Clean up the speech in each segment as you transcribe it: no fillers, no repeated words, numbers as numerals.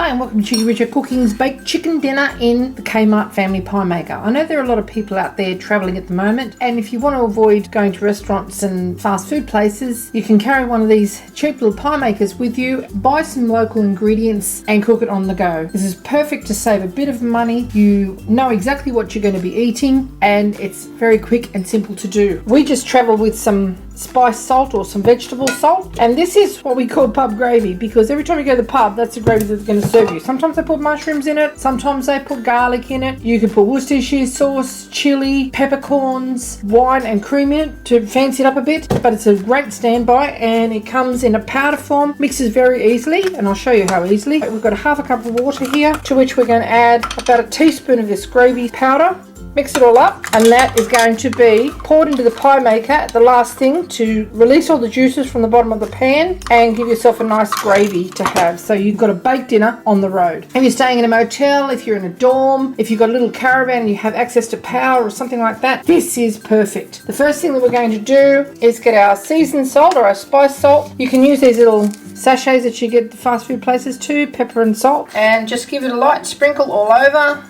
Hi and welcome to Cheekyricho Cooking's baked chicken dinner in the Kmart family pie maker. I know there are a lot of people out there travelling at the moment, and if you want to avoid going to restaurants and fast food places, you can carry one of these cheap little pie makers with you, buy some local ingredients and cook it on the go. This is perfect to save a bit of money. You know exactly what you're going to be eating and it's very quick and simple to do. We just travel with some spice salt or some vegetable salt, and this is what we call pub gravy because every time you go to the pub, that's the gravy that's going to serve you. Sometimes they put mushrooms in it, sometimes they put garlic in it. You can put Worcestershire sauce, chili, peppercorns, wine and cream in it to fancy it up a bit, but it's a great standby and it comes in a powder form, mixes very easily, and I'll show you how easily. We've got a half a cup of water here, to which we're going to add about a teaspoon of this gravy powder. Mix it all up, and that is going to be poured into the pie maker, the last thing, to release all the juices from the bottom of the pan and give yourself a nice gravy to have. So you've got a baked dinner on the road. If you're staying in a motel, if you're in a dorm, if you've got a little caravan and you have access to power or something like that, this is perfect. The first thing that we're going to do is get our seasoned salt or our spice salt. You can use these little sachets that you get at the fast food places too, pepper and salt, and just give it a light sprinkle all over.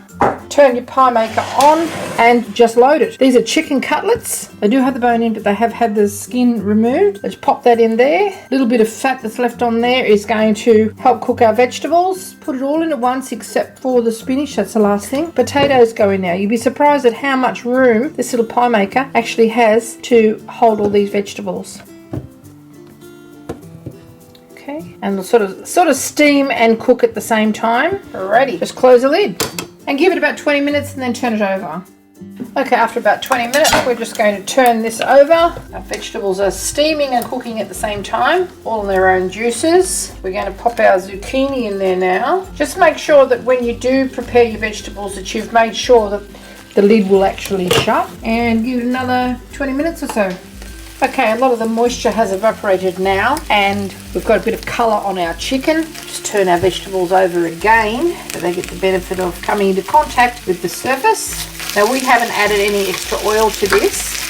Turn your pie maker on and just load it. These are chicken cutlets. They do have the bone in, but they have had the skin removed. Let's pop that in there. A little bit of fat that's left on there is going to help cook our vegetables. Put it all in at once except for the spinach. That's the last thing. Potatoes go in now. You'd be surprised at how much room this little pie maker actually has to hold all these vegetables. Okay, and we'll sort of steam and cook at the same time. Alrighty, just close the lid and give it about 20 minutes and then turn it over. Okay, after about 20 minutes, we're just going to turn this over. Our vegetables are steaming and cooking at the same time, all in their own juices. We're going to pop our zucchini in there now. Just make sure that when you do prepare your vegetables that you've made sure that the lid will actually shut, and give it another 20 minutes or so. Okay, a lot of the moisture has evaporated now and we've got a bit of colour on our chicken. Just turn our vegetables over again so they get the benefit of coming into contact with the surface. Now we haven't added any extra oil to this.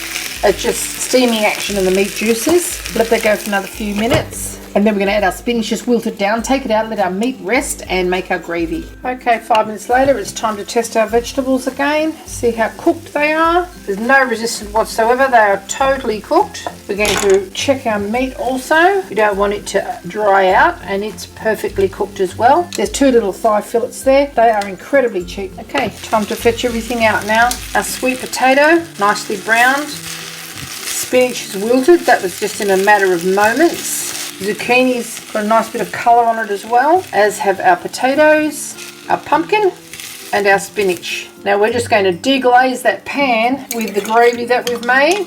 It's just steaming action in the meat juices. Let that go for another few minutes. And then we're going to add our spinach, just wilt it down, take it out, let our meat rest and make our gravy. Okay, 5 minutes later, it's time to test our vegetables again. See how cooked they are. There's no resistance whatsoever. They are totally cooked. We're going to check our meat also. We don't want it to dry out, and it's perfectly cooked as well. There's 2 little thigh fillets there. They are incredibly cheap. Okay, time to fetch everything out now. Our sweet potato, nicely browned. Spinach is wilted. That was just in a matter of moments. Zucchini's got a nice bit of colour on it as well, as have our potatoes, our pumpkin and our spinach. Now we're just going to deglaze that pan with the gravy that we've made.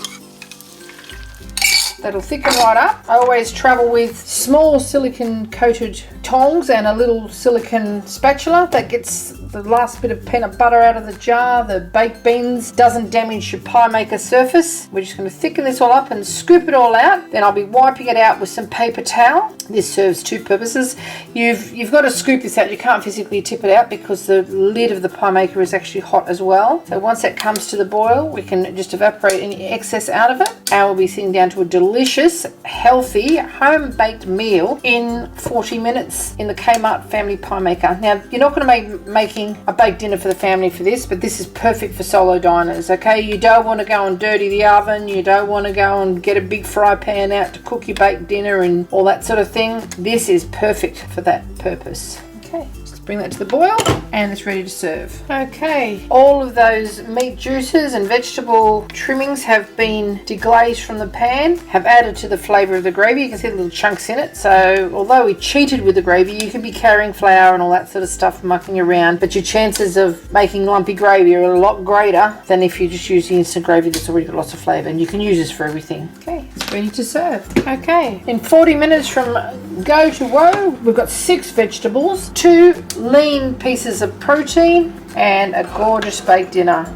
That'll thicken right up. I always travel with small silicone coated tongs and a little silicone spatula that gets the last bit of peanut butter out of the jar. The baked beans doesn't damage your pie maker surface. We're just going to thicken this all up and scoop it all out. Then I'll be wiping it out with some paper towel. This serves 2 purposes. You've got to scoop this out. You can't physically tip it out because the lid of the pie maker is actually hot as well. So once that comes to the boil, we can just evaporate any excess out of it. And we'll be sitting down to a delicious, healthy, home-baked meal in 40 minutes in the Kmart family pie maker. Now, you're not going to be making a baked dinner for the family for this, but this is perfect for solo diners, okay? You don't want to go and dirty the oven. You don't want to go and get a big fry pan out to cook your baked dinner and all that sort of thing. This is perfect for that purpose. Okay, just bring that to the boil and it's ready to serve. Okay, all of those meat juices and vegetable trimmings have been deglazed from the pan, have added to the flavour of the gravy. You can see the little chunks in it. So although we cheated with the gravy, you could be carrying flour and all that sort of stuff mucking around, but your chances of making lumpy gravy are a lot greater than if you just use the instant gravy that's already got lots of flavour, and you can use this for everything. Okay, it's ready to serve. Okay, in 40 minutes from go to woe, we've got 6 vegetables, 2 lean pieces of protein and a gorgeous baked dinner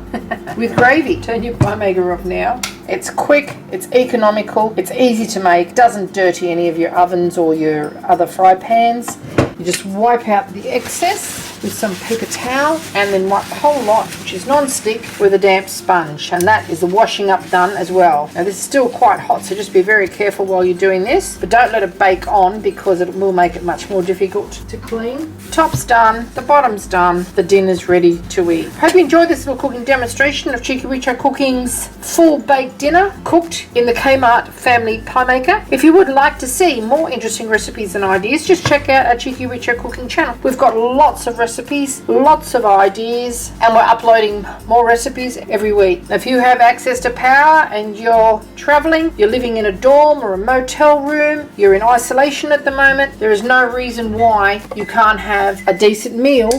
with gravy. Turn your pie maker off now. It's quick, it's economical, it's easy to make, doesn't dirty any of your ovens or your other fry pans. You just wipe out the excess with some paper towel and then wipe the whole lot, which is non-stick, with a damp sponge. And that is the washing up done as well. Now this is still quite hot, so just be very careful while you're doing this, but don't let it bake on because it will make it much more difficult to clean. Top's done, the bottom's done, the dinner's ready to eat. Hope you enjoyed this little cooking demonstration of Cheekyricho Cooking's full baked dinner cooked in the Kmart family pie maker. If you would like to see more interesting recipes and ideas, just check out our Cheekyricho Cooking channel. We've got lots of recipes, lots of ideas, and we're uploading more recipes every week. If you have access to power and you're traveling, you're living in a dorm or a motel room, you're in isolation at the moment, there is no reason why you can't have a decent meal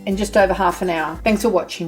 in just over half an hour. Thanks for watching.